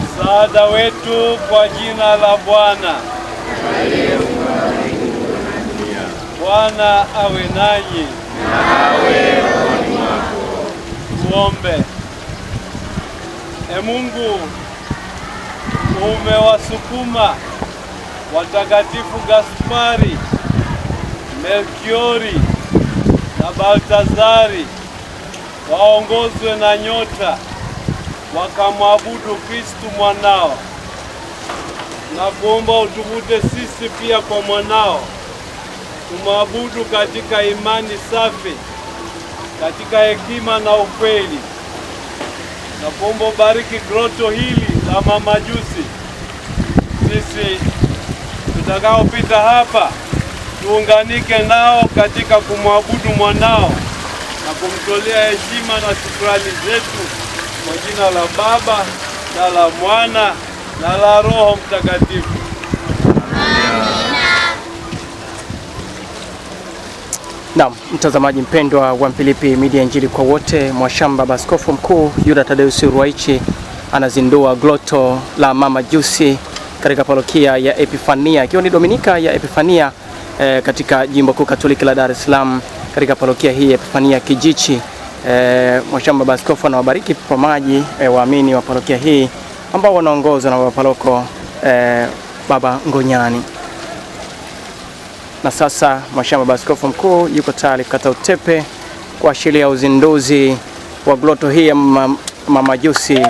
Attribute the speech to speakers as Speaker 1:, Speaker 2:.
Speaker 1: Msaada wetu kwa jina la Bwana. Bwana awe nanyi. Tuombe. Mungu, umewasukuma watakatifu Gaspari, Melkiori na Baltazari waongozwe na nyota wakamwabudu Kristu mwanao, na kuomba utuvute sisi pia kwa mwanao tumwabudu katika imani safi, katika hekima na ukweli. Na kuomba bariki groto hili la mamajusi, sisi tutakaopita hapa tuunganike nao katika kumwabudu mwanao na kumtolea heshima na shukrani zetu kwa jina la Baba na la Mwana na la Roho Mtakatifu. Amina.
Speaker 2: Naam, mtazamaji mpendwa wa Mfilipi Media Injili kwa wote, Mwashamba Askofu Mkuu Yuda Thaddeus Ruwaichi anazindua gloto la mamajusi katika parokia ya Epifania, ikiwa ni Dominika ya Epifania katika Jimbo Kuu Katoliki la Dar es Salaam, katika parokia hii ya Epifania Kijichi. Mwashamba Askofu anawabariki pamoja waamini wa parokia hii ambao wanaongozwa na Baba Paroko Baba Ngonyani. Na sasa Mwashamba Askofu Mkuu yuko tayari kukata utepe kuashiria uzinduzi wa gloto hii ya mamajusi